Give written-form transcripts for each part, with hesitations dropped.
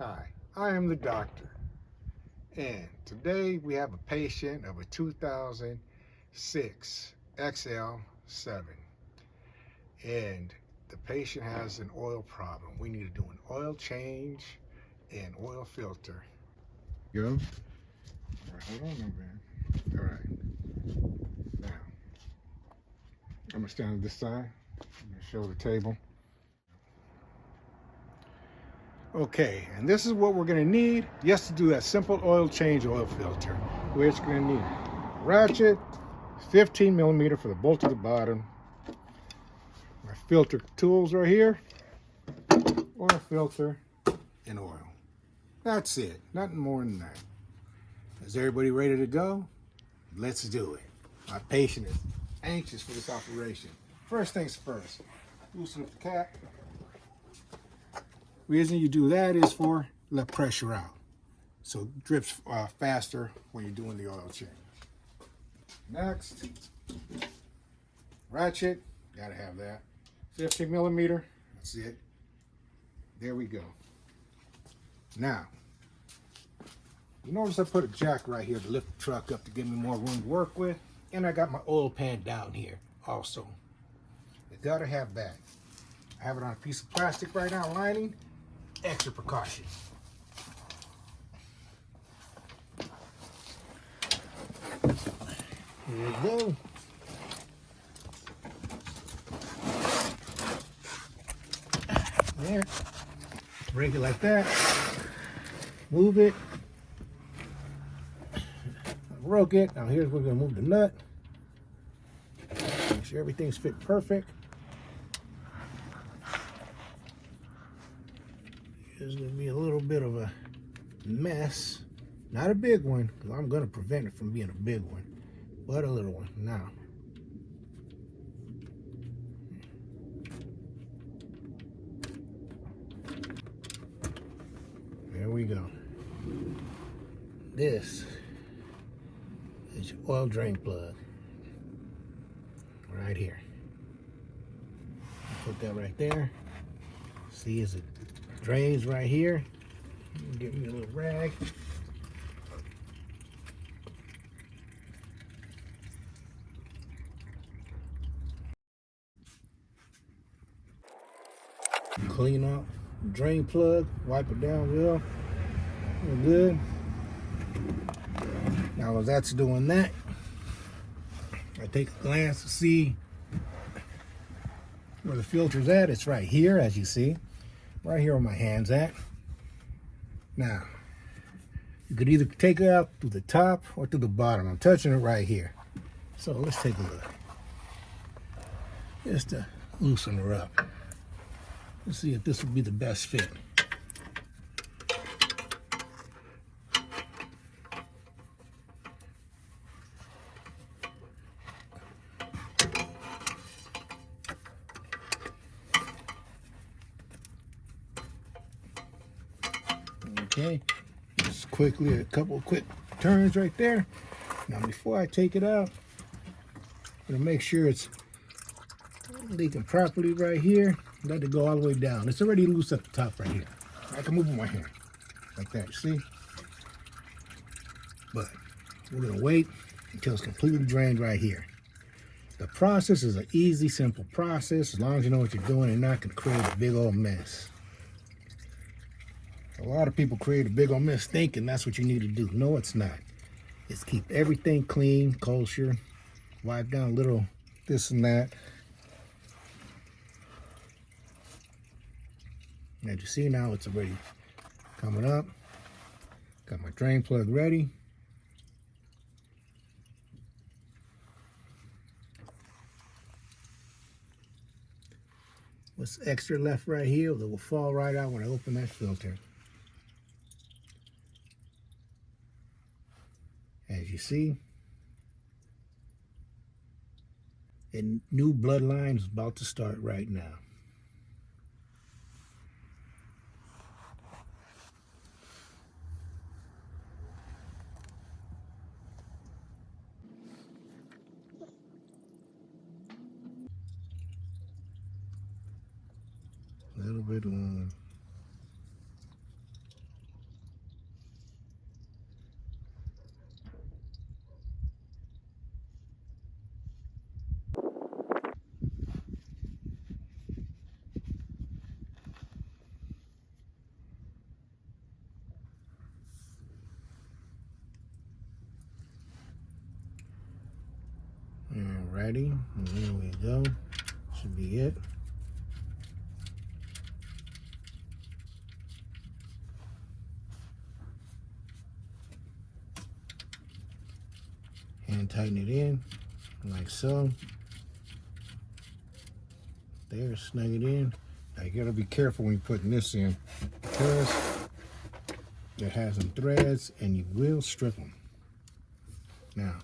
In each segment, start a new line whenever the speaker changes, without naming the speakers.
Hi, I am the doctor, and today we have a patient of a 2006 XL7, and the patient has an oil problem. We need to do an oil change and oil filter. Go. All right, hold on, man. All right. Now, I'm gonna stand on this side. I'm gonna show the table. Okay, and this is what we're going to need just to do that simple oil change oil filter. We're just going to need a ratchet, 15 millimeter for the bolt at the bottom, my filter tools right here, oil filter, and oil. That's it, nothing more than that. Is everybody ready to go? Let's do it. My patient is anxious for this operation. First things first, loosen up the cap. Reason you do that is for let pressure out, so it drips faster when you're doing the oil change. Next, ratchet, gotta have that. 15 millimeter, that's it. There we go. Now, you notice I put a jack right here to lift the truck up to give me more room to work with, and I got my oil pan down here also. You gotta have that. I have it on a piece of plastic right now, lining. Extra precaution. Here we go. There. Break it like that. Move it. Broke it. Now here's where we're gonna move the nut. Make sure everything's fit perfect. There's gonna be a little bit of a mess. Not a big one, because I'm gonna prevent it from being a big one, but a little one. Now, there we go. This is your oil drain plug. Right here. Put that right there. See, as it drains right here. Give me a little rag. Clean up drain plug, wipe it down well. We're good. Now as that's doing that, I take a glance to see where the filter's at. It's right here, as you see. Right here where my hand's at. Now, you could either take it out through the top or through the bottom. I'm touching it right here. So let's take a look. Just to loosen her up. Let's see if this will be the best fit. Okay, just quickly, a couple of quick turns right there. Now before I take it out, I'm gonna make sure it's leaking properly right here. Let it go all the way down. It's already loose at the top right here. I can move with my hand like that, you see? But we're gonna wait until it's completely drained right here. The process is an easy, simple process. As long as you know what you're doing and not gonna create a big old mess. A lot of people create a big old mess thinking that's what you need to do. No, it's not. It's keep everything clean, kosher, wipe down a little this and that. As you see now, it's already coming up. Got my drain plug ready. What's extra left right here that will fall right out when I open that filter. As you see, a new bloodline is about to start right now. A little bit on. Alrighty, and there we go. Should be it. Hand tighten it in, like so. There, snug it in. Now you gotta be careful when you're putting this in, because it has some threads and you will strip them. Now,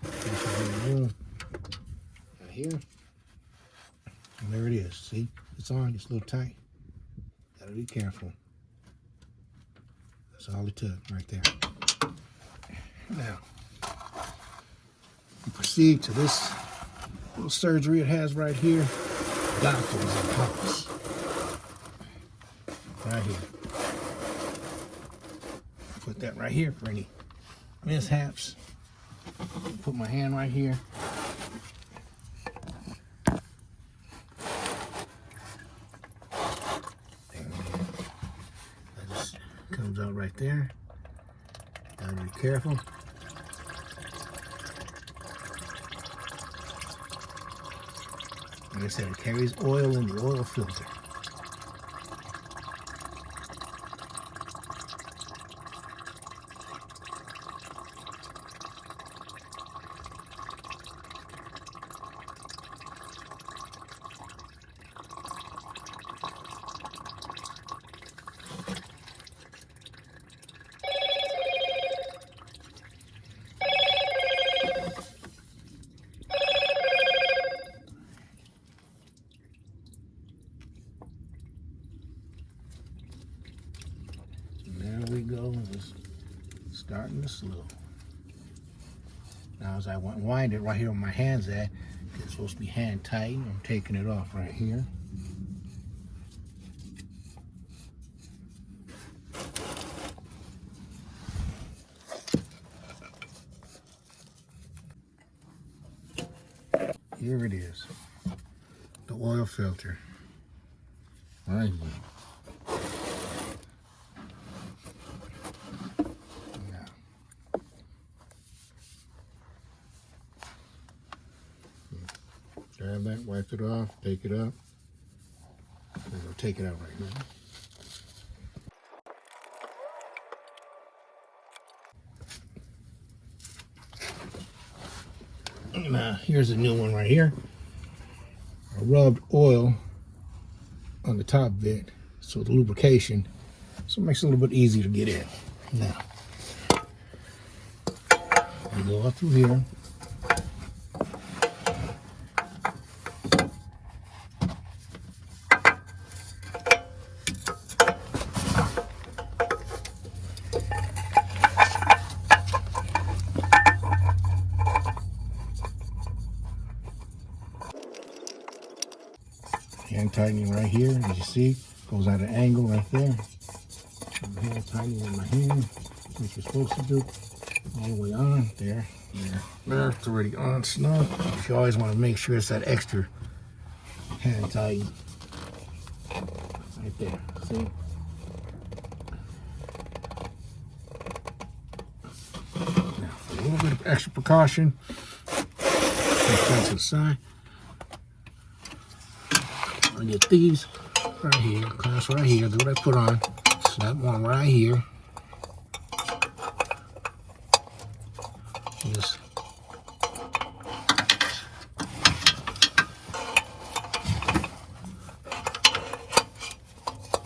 this is what we're doing right here. And there it is. See, it's on, it's a little tight. Gotta be careful. That's all it took right there. Now, we proceed to this little surgery it has right here. Doctors and pumps. Right here. Put that right here for any mishaps. Put my hand right here. That just comes out right there. Gotta be careful. Like I said, it carries oil in the oil filter. There we go, it's starting to slow. Now as I wind it right here where my hand's at, it's supposed to be hand tight. I'm taking it off right here. Here it is, the oil filter, right here. Grab that, wipe it off, take it up. I'm going to take it out right now. Now, here's a new one right here. I rubbed oil on the top bit, so the lubrication, so it makes it a little bit easier to get in. Now, we go up through here. Hand tightening right here, as you see, goes at an angle right there. Hand tightening in my hand, which you're supposed to do, all the way on, there, there, it's already on snug. You always want to make sure it's that extra hand tighten, right there, see? Now, for a little bit of extra precaution, take that to the side. I get these right here, clamps right here, do what I put on, snap one right here. Just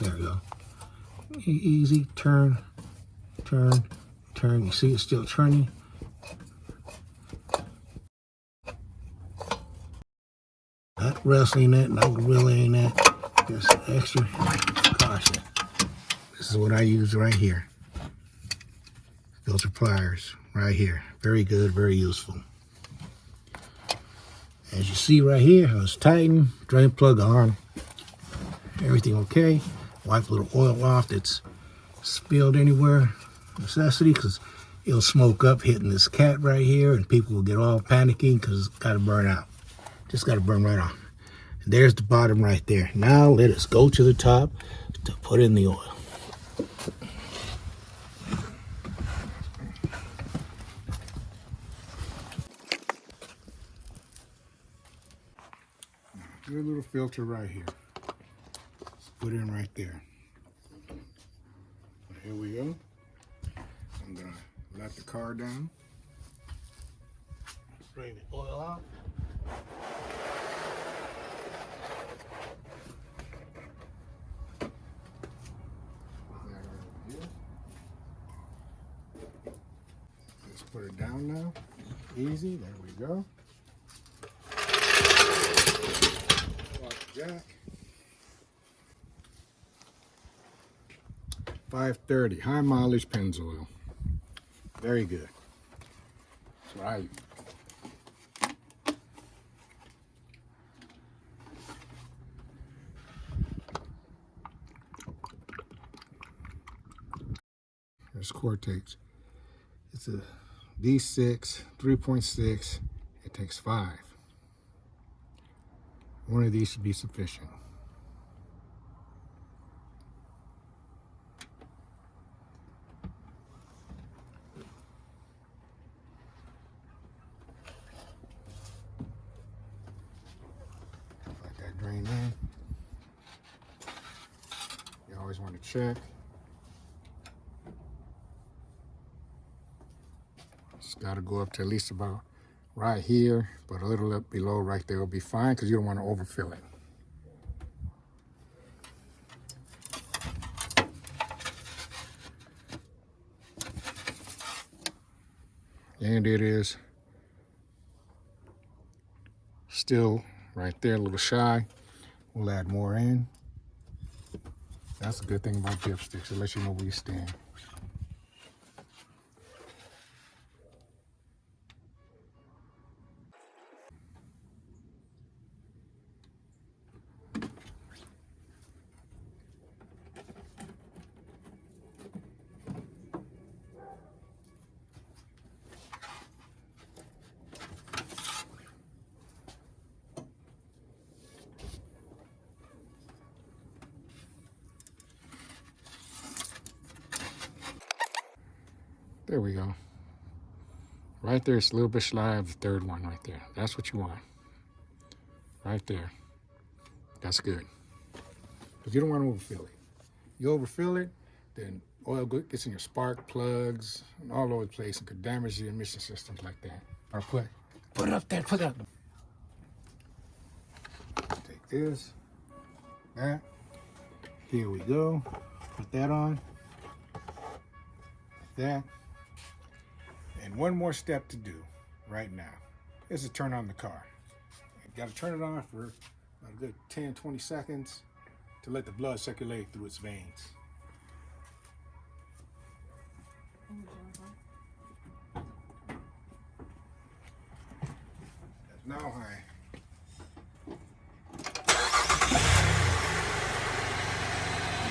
there we go. Easy, turn, turn, turn. You see it's still turning. Not wrestling it, not willing it, just extra caution. This is what I use right here. Filter pliers right here. Very good, very useful. As you see right here, I was tightened, drain plug on. Everything okay. Wipe a little oil off that's spilled anywhere. Necessity, because it'll smoke up hitting this cat right here and people will get all panicky because it's got to burn out. Just got to burn right off. And there's the bottom right there. Now let us go to the top to put in the oil. filter right here. Let's put it in right there. Here we go. I'm gonna let the car down. Bring the oil out. Let's put it down now. Easy, there we go. Lock the jack. 530, high mileage Pennzoil. Very good. That's what I use. There's Cortex. It's a D6, 3.6. It takes 5. One of these should be sufficient. Let that drain in. You always want to check. It's got to go up to at least about right here, but a little up below right there will be fine because you don't want to overfill it. And it is still right there, a little shy. We'll add more in. That's a good thing about dipsticks. It lets you know where you stand. There we go. Right there, it's a little bit shy of the third one right there. That's what you want. Right there. That's good. Because you don't want to overfill it. You overfill it, then oil gets in your spark plugs and all over the place and could damage the emission systems like that. Or put it up there, put it up. Take this, that. Here we go. Put that on. Like that. And one more step to do right now is to turn on the car. You got to turn it on for a good 10-20 seconds to let the blood circulate through its veins. That's now high.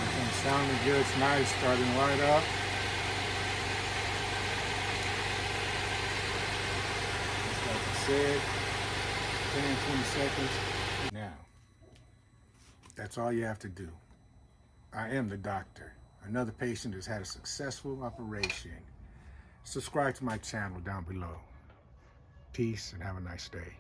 Everything's sounding good. It's nice, starting right up. Said 10-20 seconds. Now, that's all you have to do. I am the doctor. Another patient has had a successful operation. Subscribe to my channel down below. Peace and have a nice day.